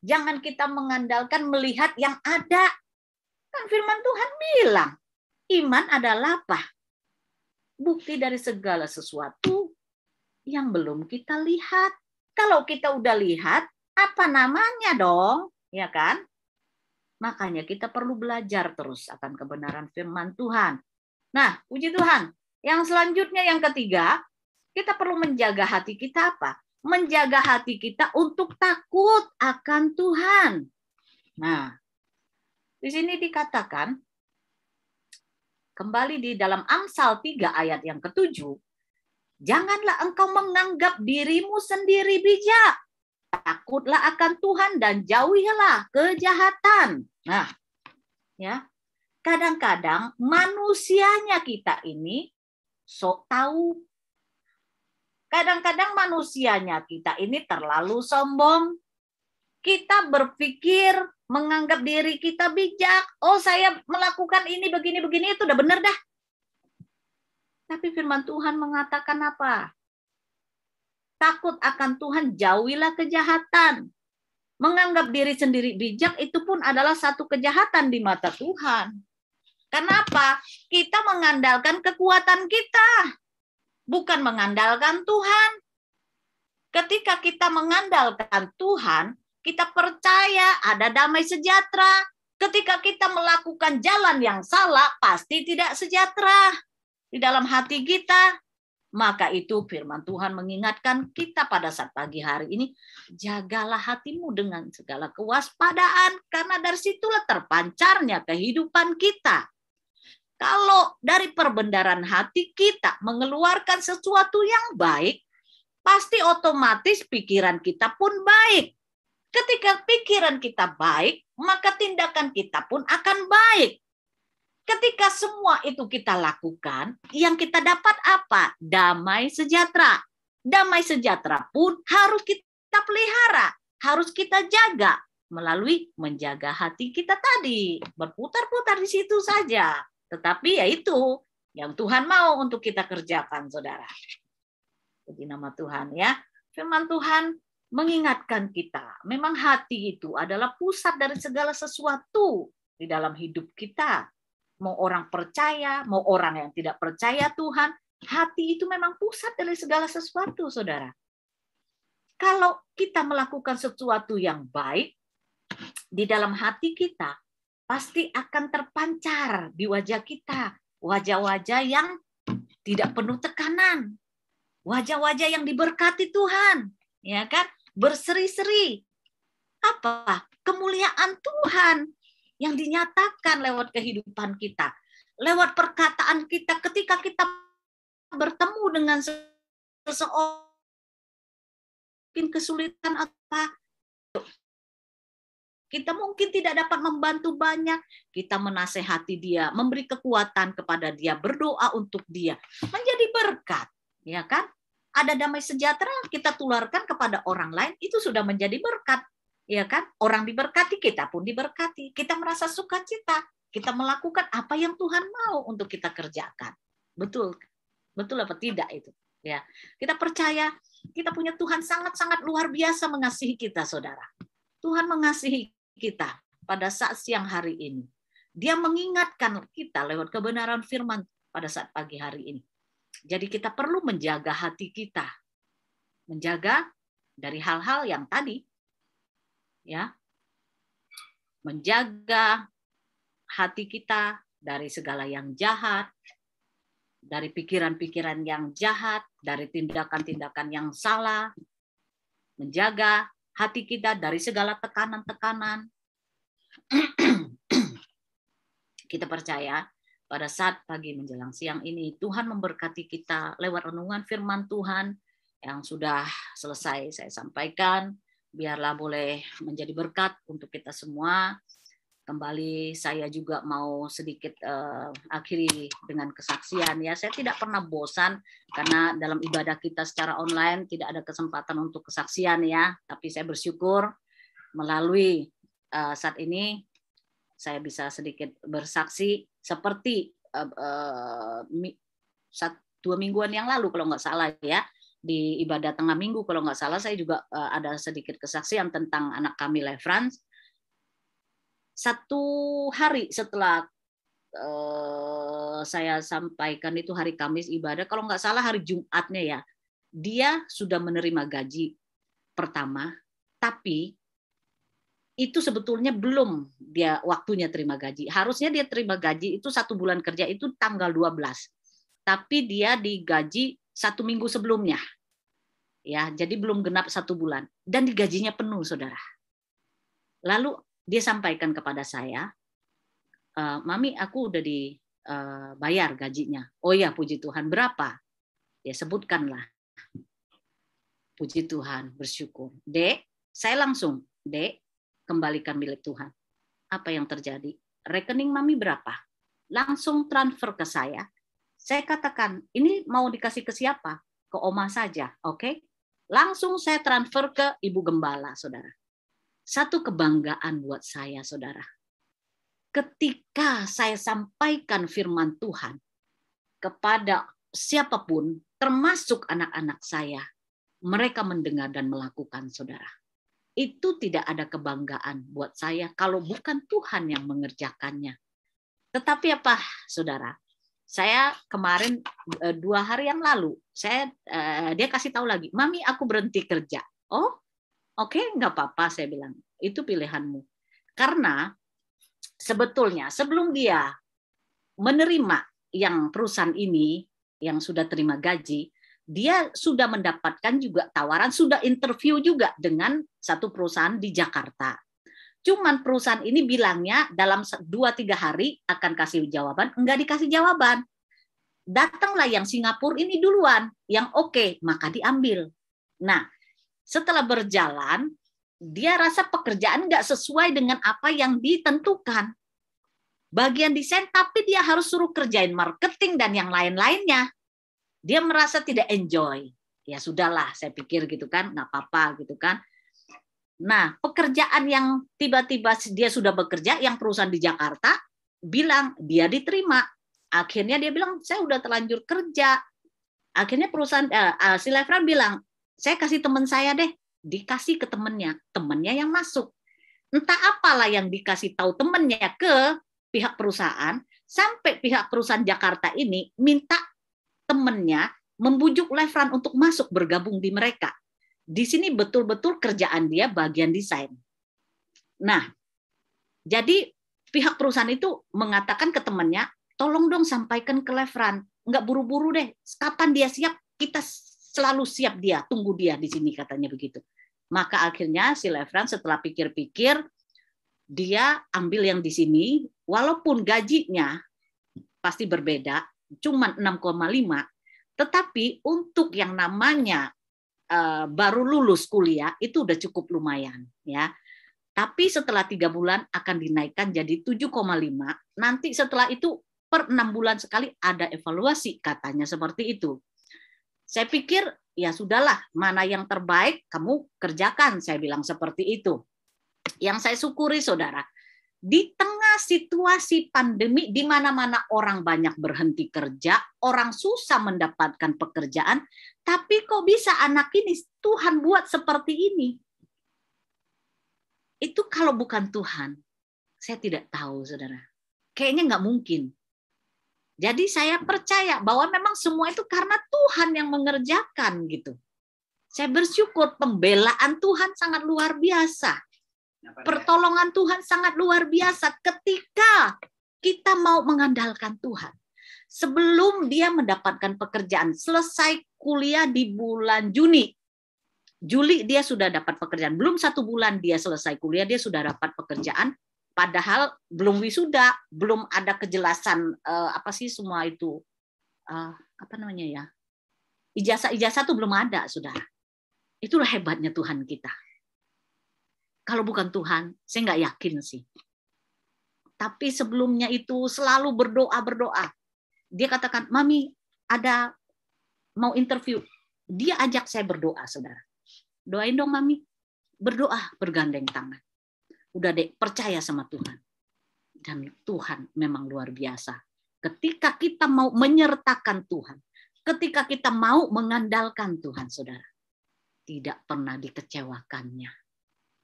Jangan kita mengandalkan melihat yang ada. Kan firman Tuhan bilang, iman adalah apa? Bukti dari segala sesuatu yang belum kita lihat. Kalau kita udah lihat, apa namanya dong? Ya kan? Makanya kita perlu belajar terus akan kebenaran firman Tuhan. Nah, puji Tuhan. Yang selanjutnya, yang ketiga, kita perlu menjaga hati kita apa? Menjaga hati kita untuk takut akan Tuhan. Nah, di sini dikatakan, kembali di dalam Amsal 3 ayat yang ke-7, janganlah engkau menganggap dirimu sendiri bijak. Takutlah akan Tuhan dan jauhilah kejahatan. Nah, ya, kadang-kadang manusianya kita ini sok tahu. Kadang-kadang manusianya kita ini terlalu sombong. Kita berpikir, menganggap diri kita bijak. Oh, saya melakukan ini, begini-begini, itu udah benar dah. Tapi firman Tuhan mengatakan apa? Takut akan Tuhan, jauhilah kejahatan. Menganggap diri sendiri bijak itu pun adalah satu kejahatan di mata Tuhan. Kenapa? Kita mengandalkan kekuatan kita, bukan mengandalkan Tuhan. Ketika kita mengandalkan Tuhan, kita percaya ada damai sejahtera. Ketika kita melakukan jalan yang salah, pasti tidak sejahtera di dalam hati kita. Maka itu firman Tuhan mengingatkan kita pada saat pagi hari ini, jagalah hatimu dengan segala kewaspadaan, karena dari situlah terpancarnya kehidupan kita. Kalau dari perbendaharaan hati kita mengeluarkan sesuatu yang baik, pasti otomatis pikiran kita pun baik. Ketika pikiran kita baik, maka tindakan kita pun akan baik. Ketika semua itu kita lakukan, yang kita dapat apa? Damai sejahtera. Damai sejahtera pun harus kita pelihara, harus kita jaga melalui menjaga hati kita tadi. Berputar-putar di situ saja. Tetapi ya itu yang Tuhan mau untuk kita kerjakan, saudara. Puji nama Tuhan ya. Firman Tuhan mengingatkan kita, memang hati itu adalah pusat dari segala sesuatu di dalam hidup kita. Mau orang percaya, mau orang yang tidak percaya Tuhan, hati itu memang pusat dari segala sesuatu, saudara. Kalau kita melakukan sesuatu yang baik di dalam hati kita, pasti akan terpancar di wajah kita, wajah-wajah yang tidak penuh tekanan, wajah-wajah yang diberkati Tuhan, ya kan? Berseri-seri. Apa? Kemuliaan Tuhan yang dinyatakan lewat kehidupan kita, lewat perkataan kita ketika kita bertemu dengan seseorang, mungkin kesulitan apa, kita mungkin tidak dapat membantu banyak, kita menasehati dia, memberi kekuatan kepada dia, berdoa untuk dia, menjadi berkat, ya kan? Ada damai sejahtera kita tularkan kepada orang lain, itu sudah menjadi berkat. Ya kan? Orang diberkati, kita pun diberkati. Kita merasa sukacita. Kita melakukan apa yang Tuhan mau untuk kita kerjakan. Betul. Betul apa tidak itu? Ya. Kita percaya kita punya Tuhan sangat-sangat luar biasa mengasihi kita, saudara. Tuhan mengasihi kita pada saat siang hari ini. Dia mengingatkan kita lewat kebenaran firman pada saat pagi hari ini. Jadi kita perlu menjaga hati kita. Menjaga dari hal-hal yang tadi, ya, menjaga hati kita dari segala yang jahat, dari pikiran-pikiran yang jahat, dari tindakan-tindakan yang salah, menjaga hati kita dari segala tekanan-tekanan. Kita percaya pada saat pagi menjelang siang ini Tuhan memberkati kita lewat renungan firman Tuhan yang sudah selesai saya sampaikan. Biarlah boleh menjadi berkat untuk kita semua. Kembali saya juga mau sedikit akhiri dengan kesaksian ya. Saya tidak pernah bosan karena dalam ibadah kita secara online tidak ada kesempatan untuk kesaksian ya. Tapi saya bersyukur melalui saat ini saya bisa sedikit bersaksi seperti 2 mingguan yang lalu kalau nggak salah ya. Di ibadah tengah minggu kalau nggak salah saya juga ada sedikit kesaksian tentang anak kami Lefrans. 1 hari setelah saya sampaikan itu hari Kamis ibadah, kalau nggak salah hari Jumatnya ya, dia sudah menerima gaji pertama, tapi itu sebetulnya belum dia waktunya terima gaji. Harusnya dia terima gaji itu 1 bulan kerja itu tanggal 12, tapi dia digaji 1 minggu sebelumnya, ya, jadi belum genap 1 bulan dan digajinya penuh, saudara. Lalu dia sampaikan kepada saya, Mami, aku udah dibayar gajinya. Oh ya, puji Tuhan, berapa? Ya sebutkanlah. Puji Tuhan, bersyukur. Dek, saya langsung, Dek, kembalikan milik Tuhan. Apa yang terjadi? Rekening Mami berapa? Langsung transfer ke saya. Saya katakan, ini mau dikasih ke siapa? Ke Oma saja, oke? Langsung saya transfer ke Ibu Gembala, saudara. Satu kebanggaan buat saya, saudara. Ketika saya sampaikan firman Tuhan kepada siapapun, termasuk anak-anak saya, mereka mendengar dan melakukan, saudara. Itu tidak ada kebanggaan buat saya kalau bukan Tuhan yang mengerjakannya. Tetapi apa, saudara? Saya kemarin 2 hari yang lalu, dia kasih tahu lagi, Mami, aku berhenti kerja. Oh, oke, nggak apa-apa, saya bilang. Itu pilihanmu. Karena sebetulnya sebelum dia menerima yang perusahaan ini, yang sudah terima gaji, dia sudah mendapatkan juga tawaran, sudah interview juga dengan satu perusahaan di Jakarta. Cuman perusahaan ini bilangnya dalam 2-3 hari akan kasih jawaban, enggak dikasih jawaban. Datanglah yang Singapura ini duluan, yang oke, maka diambil. Nah, setelah berjalan, dia rasa pekerjaan nggak sesuai dengan apa yang ditentukan. Bagian desain, tapi dia harus suruh kerjain marketing dan yang lain-lainnya. Dia merasa tidak enjoy. Ya sudahlah, saya pikir gitu kan, nggak apa-apa gitu kan. Nah, pekerjaan yang tiba-tiba dia sudah bekerja, yang perusahaan di Jakarta, bilang dia diterima. Akhirnya dia bilang, saya udah terlanjur kerja. Akhirnya perusahaan, si Lefran bilang, saya kasih teman saya deh, dikasih ke temannya yang masuk. Entah apalah yang dikasih tahu temannya ke pihak perusahaan, sampai pihak perusahaan Jakarta ini minta temannya membujuk Lefran untuk masuk bergabung di mereka. Di sini betul-betul kerjaan dia bagian desain. Nah, jadi pihak perusahaan itu mengatakan ke temannya, tolong dong sampaikan ke Lefran, nggak buru-buru deh, kapan dia siap, kita selalu siap dia, tunggu dia di sini, katanya begitu. Maka akhirnya si Lefran setelah pikir-pikir, dia ambil yang di sini, walaupun gajinya pasti berbeda, cuma 6,5, tetapi untuk yang namanya baru lulus kuliah itu udah cukup lumayan, ya. Tapi setelah 3 bulan akan dinaikkan jadi 7,5. Nanti setelah itu per 6 bulan sekali ada evaluasi, katanya seperti itu. Saya pikir ya sudahlah, mana yang terbaik kamu kerjakan, saya bilang seperti itu. Yang saya syukuri, saudara, di tengah situasi pandemi di mana-mana orang banyak berhenti kerja, orang susah mendapatkan pekerjaan, tapi kok bisa anak ini Tuhan buat seperti ini? Itu kalau bukan Tuhan, saya tidak tahu, saudara. Kayaknya nggak mungkin. Jadi saya percaya bahwa memang semua itu karena Tuhan yang mengerjakan gitu. Saya bersyukur pembelaan Tuhan sangat luar biasa. Pertolongan Tuhan sangat luar biasa ketika kita mau mengandalkan Tuhan. Sebelum dia mendapatkan pekerjaan, selesai kuliah di bulan Juli dia sudah dapat pekerjaan. Belum 1 bulan dia selesai kuliah, dia sudah dapat pekerjaan. Padahal belum wisuda, belum ada kejelasan apa sih semua itu, apa namanya ya, ijazah itu belum ada, saudara. Itulah hebatnya Tuhan kita. Kalau bukan Tuhan, saya nggak yakin sih. Tapi sebelumnya itu selalu berdoa. Dia katakan, Mami ada mau interview. Dia ajak saya berdoa, saudara. Doain dong Mami. Berdoa, bergandeng tangan. Udah deh, percaya sama Tuhan. Dan Tuhan memang luar biasa. Ketika kita mau menyertakan Tuhan, ketika kita mau mengandalkan Tuhan, saudara, tidak pernah dikecewakannya.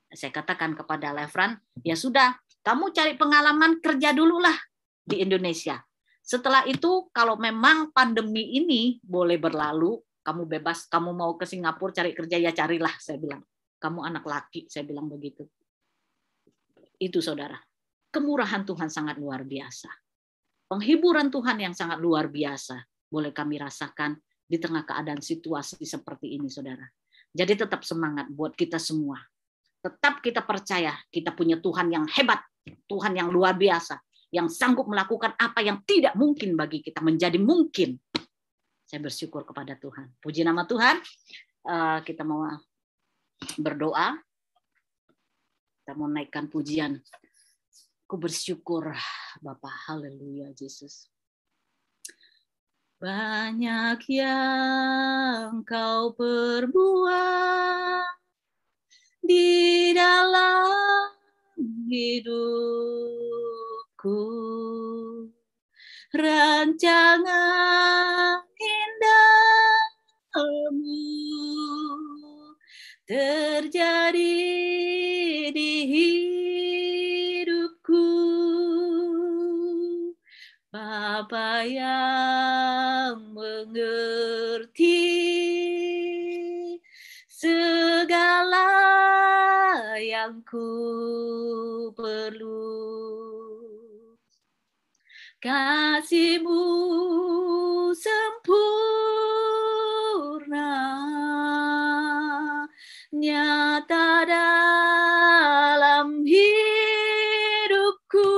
Saya katakan kepada Lefran, ya sudah, kamu cari pengalaman kerja dulu lah di Indonesia. Setelah itu, kalau memang pandemi ini boleh berlalu, kamu bebas, kamu mau ke Singapura cari kerja, ya carilah, saya bilang. Kamu anak laki, saya bilang begitu. Itu saudara, kemurahan Tuhan sangat luar biasa. Penghiburan Tuhan yang sangat luar biasa boleh kami rasakan di tengah keadaan situasi seperti ini, saudara. Jadi tetap semangat buat kita semua. Tetap kita percaya kita punya Tuhan yang hebat, Tuhan yang luar biasa, yang sanggup melakukan apa yang tidak mungkin bagi kita menjadi mungkin. Saya bersyukur kepada Tuhan. Puji nama Tuhan. Kita mau berdoa. Kita mau naikkan pujian. Ku bersyukur Bapa. Haleluya Yesus. Banyak yang Kau perbuat di dalam hidupku. Rancangan indahmu terjadi di hidupku. Bapa yang mengerti segala yang ku perlu. Kasih-Mu sempurna, nyata dalam hidupku.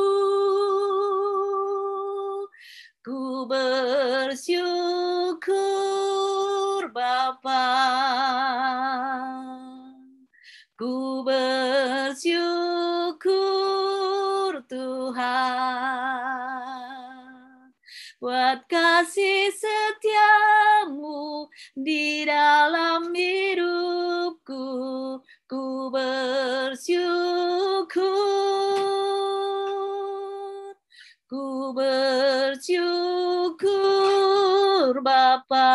Ku bersyukur Bapa, ku bersyukur Tuhan, buat kasih setiamu di dalam hidupku. Ku bersyukur, ku bersyukur Bapa,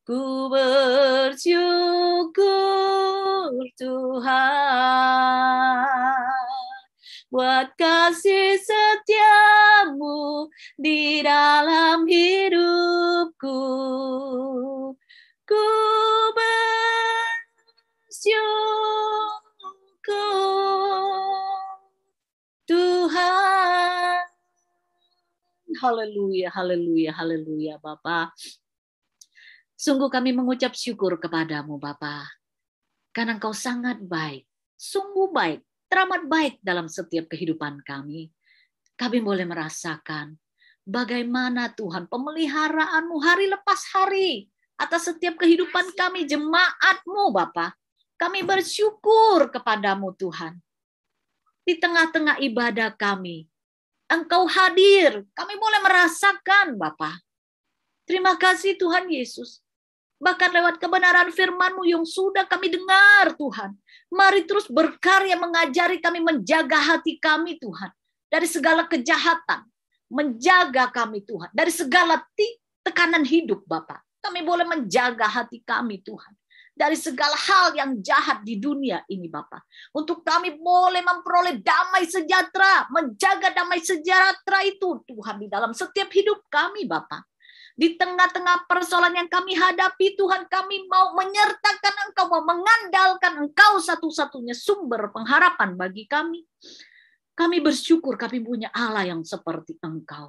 ku bersyukur Tuhan, buat kasih setiamu di dalam hidupku. Ku bersyukur Tuhan. Haleluya, haleluya, haleluya Bapa. Sungguh kami mengucap syukur kepadamu Bapa, karena Engkau sangat baik, sungguh baik, teramat baik dalam setiap kehidupan kami. Kami boleh merasakan bagaimana Tuhan pemeliharaanmu hari lepas hari atas setiap kehidupan kami, jemaat-Mu Bapa. Kami bersyukur kepadamu Tuhan. Di tengah-tengah ibadah kami, Engkau hadir, kami boleh merasakan Bapa. Terima kasih Tuhan Yesus. Bahkan lewat kebenaran firman-Mu yang sudah kami dengar Tuhan. Mari terus berkarya mengajari kami, menjaga hati kami Tuhan. Dari segala kejahatan. Menjaga kami Tuhan. Dari segala tekanan hidup Bapa. Kami boleh menjaga hati kami Tuhan. Dari segala hal yang jahat di dunia ini Bapa. Untuk kami boleh memperoleh damai sejahtera. Menjaga damai sejahtera itu Tuhan di dalam setiap hidup kami Bapa. Di tengah-tengah persoalan yang kami hadapi, Tuhan, kami mau menyertakan Engkau, mau mengandalkan Engkau satu-satunya sumber pengharapan bagi kami. Kami bersyukur kami punya Allah yang seperti Engkau.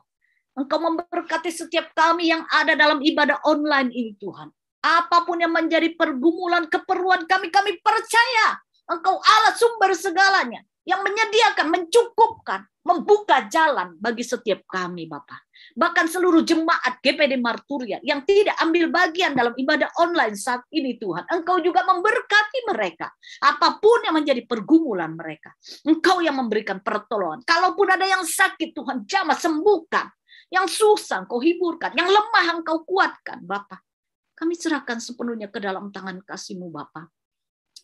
Engkau memberkati setiap kami yang ada dalam ibadah online ini Tuhan. Apapun yang menjadi pergumulan, keperluan kami percaya Engkau Allah sumber segalanya. Yang menyediakan, mencukupkan, membuka jalan bagi setiap kami Bapa. Bahkan seluruh jemaat GPD Marturia yang tidak ambil bagian dalam ibadah online saat ini Tuhan. Engkau juga memberkati mereka. Apapun yang menjadi pergumulan mereka. Engkau yang memberikan pertolongan. Kalaupun ada yang sakit Tuhan jamah sembuhkan. Yang susah Engkau hiburkan. Yang lemah Engkau kuatkan Bapa. Kami serahkan sepenuhnya ke dalam tangan kasih-Mu Bapa.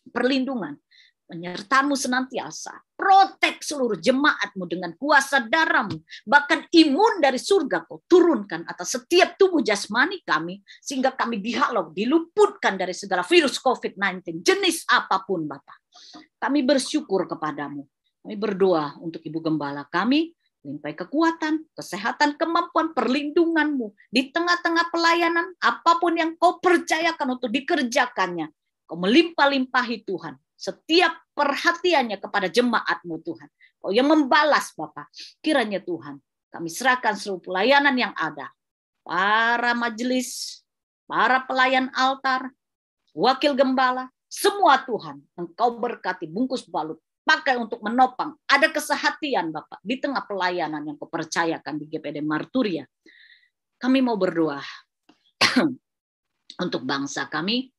Perlindungan. Menyertamu senantiasa, protek seluruh jemaat-Mu dengan kuasa darah-Mu, bahkan imun dari surga Kau turunkan atas setiap tubuh jasmani kami, sehingga kami dihalau, diluputkan dari segala virus COVID-19, jenis apapun Bapa. Kami bersyukur kepadamu, kami berdoa untuk Ibu Gembala kami, limpahi kekuatan, kesehatan, kemampuan, perlindungan-Mu, di tengah-tengah pelayanan, apapun yang Kau percayakan untuk dikerjakannya, Kau melimpah-limpahi Tuhan, setiap perhatiannya kepada jemaat-Mu Tuhan. Kau yang membalas Bapa. Kiranya Tuhan, kami serahkan seluruh pelayanan yang ada. Para majelis, para pelayan altar, wakil gembala, semua Tuhan, Engkau berkati, bungkus balut, pakai untuk menopang. Ada kesehatian Bapa di tengah pelayanan yang Kau percayakan di GPD Marturia. Kami mau berdoa untuk bangsa kami.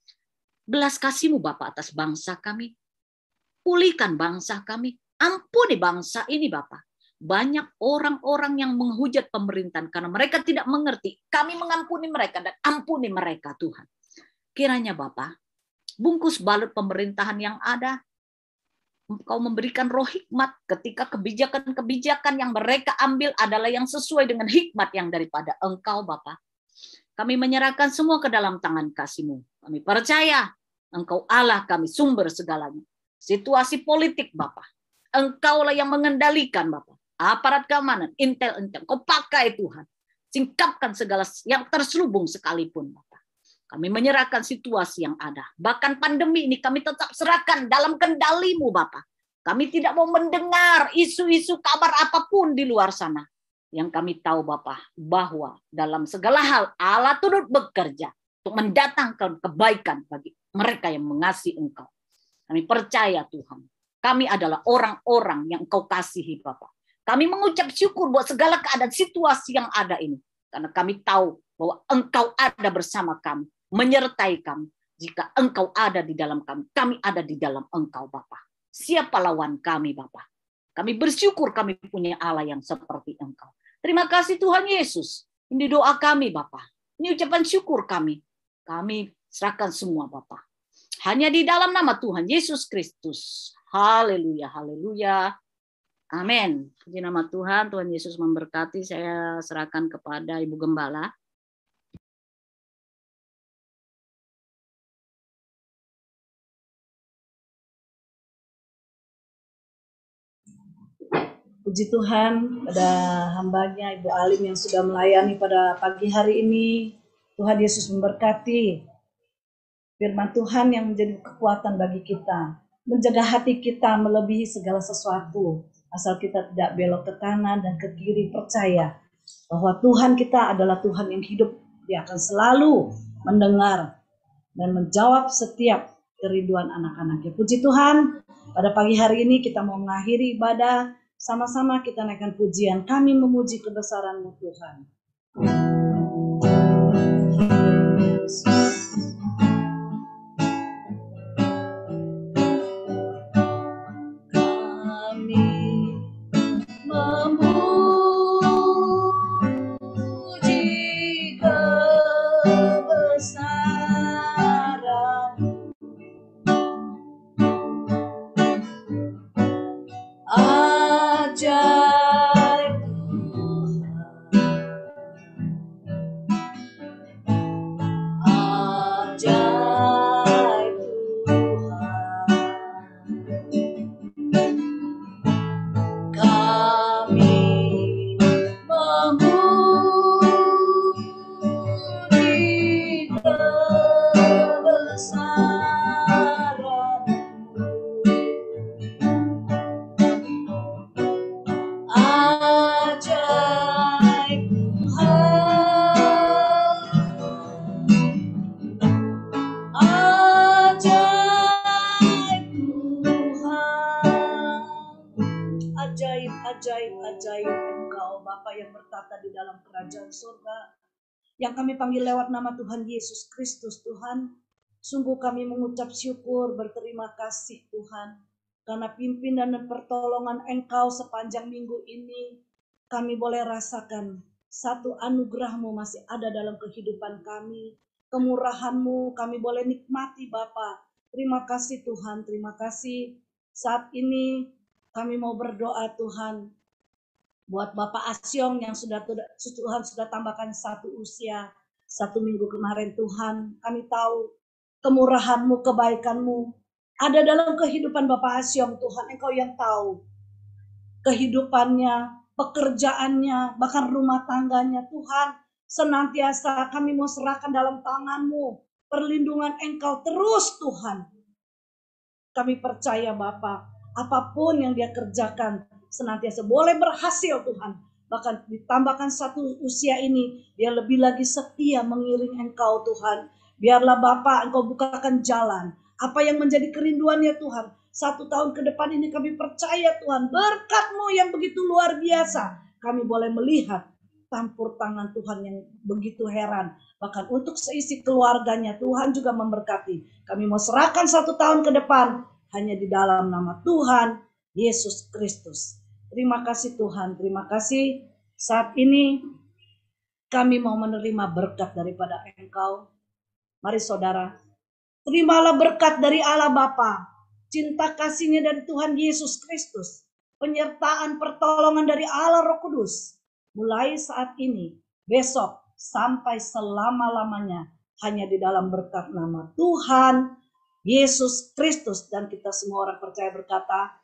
Belas kasih-Mu Bapa atas bangsa kami. Pulihkan bangsa kami. Ampuni bangsa ini Bapa. Banyak orang-orang yang menghujat pemerintahan karena mereka tidak mengerti. Kami mengampuni mereka dan ampuni mereka Tuhan. Kiranya Bapa, bungkus balut pemerintahan yang ada. Engkau memberikan roh hikmat ketika kebijakan-kebijakan yang mereka ambil adalah yang sesuai dengan hikmat yang daripada Engkau Bapa. Kami menyerahkan semua ke dalam tangan kasih-Mu. Kami percaya Engkau Allah kami, sumber segalanya. Situasi politik Bapa, Engkaulah yang mengendalikan Bapa. Aparat keamanan, intel, Kau pakai Tuhan. Singkapkan segala yang terselubung sekalipun Bapa. Kami menyerahkan situasi yang ada. Bahkan pandemi ini kami tetap serahkan dalam kendali-Mu Bapa. Kami tidak mau mendengar isu-isu kabar apapun di luar sana. Yang kami tahu Bapa, bahwa dalam segala hal Allah turut bekerja untuk mendatangkan kebaikan bagi mereka yang mengasihi Engkau. Kami percaya Tuhan, kami adalah orang-orang yang Engkau kasihi Bapa. Kami mengucap syukur buat segala keadaan situasi yang ada ini. Karena kami tahu bahwa Engkau ada bersama kami, menyertai kami. Jika Engkau ada di dalam kami, kami ada di dalam Engkau Bapa. Siapa lawan kami Bapa? Kami bersyukur kami punya Allah yang seperti Engkau. Terima kasih Tuhan Yesus. Ini doa kami Bapa. Ini ucapan syukur kami. Kami serahkan semua Bapa. Hanya di dalam nama Tuhan Yesus Kristus. Haleluya, haleluya. Amin. Puji nama Tuhan, Tuhan Yesus memberkati. Saya serahkan kepada Ibu Gembala. Puji Tuhan pada hambanya Ibu Alim yang sudah melayani pada pagi hari ini. Tuhan Yesus memberkati. Firman Tuhan yang menjadi kekuatan bagi kita. Menjaga hati kita melebihi segala sesuatu. Asal kita tidak belok ke kanan dan ke kiri, percaya bahwa Tuhan kita adalah Tuhan yang hidup. Dia akan selalu mendengar dan menjawab setiap kerinduan anak-anaknya. Puji Tuhan, pada pagi hari ini kita mau mengakhiri ibadah. Sama-sama kita naikkan pujian. Kami memuji kebesaran-Mu Tuhan. ajaib Tuhan, ajaib Tuhan, ajaib, ajaib, ajaib Engkau Bapa yang bertata di dalam kerajaan surga, yang kami panggil lewat nama Tuhan Yesus Kristus. Tuhan, sungguh kami mengucap syukur, berterima kasih Tuhan, karena pimpinan dan pertolongan Engkau sepanjang minggu ini. Kami boleh rasakan satu anugerah-Mu masih ada dalam kehidupan kami. Kemurahan-Mu kami boleh nikmati Bapa. Terima kasih Tuhan, terima kasih. Saat ini kami mau berdoa Tuhan, buat Bapak Asyong yang Tuhan sudah tambahkan satu usia, 1 minggu kemarin Tuhan. Kami tahu kemurahan-Mu, kebaikan-Mu ada dalam kehidupan Bapak Asyong Tuhan. Engkau yang tahu kehidupannya, pekerjaannya, bahkan rumah tangganya Tuhan. Senantiasa kami mau serahkan dalam tangan-Mu. Perlindungan Engkau terus Tuhan. Kami percaya Bapak, apapun yang dia kerjakan senantiasa boleh berhasil Tuhan. Bahkan ditambahkan satu usia ini, dia lebih lagi setia mengiring Engkau Tuhan. Biarlah Bapak Engkau bukakan jalan. Apa yang menjadi kerinduannya Tuhan. 1 tahun ke depan ini kami percaya Tuhan, berkat-Mu yang begitu luar biasa. Kami boleh melihat campur tangan Tuhan yang begitu heran. Bahkan untuk seisi keluarganya Tuhan juga memberkati. Kami mau serahkan 1 tahun ke depan hanya di dalam nama Tuhan Yesus Kristus. Terima kasih Tuhan, terima kasih. Saat ini kami mau menerima berkat daripada Engkau. Mari saudara, terimalah berkat dari Allah Bapa, cinta kasih-Nya dari Tuhan Yesus Kristus, penyertaan pertolongan dari Allah Roh Kudus, mulai saat ini, besok, sampai selama-lamanya, hanya di dalam berkat nama Tuhan Yesus Kristus. Dan kita semua orang percaya berkata,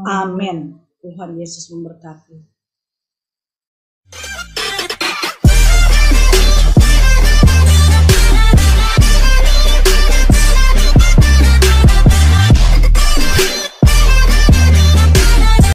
amin. Tuhan Yesus memberkati.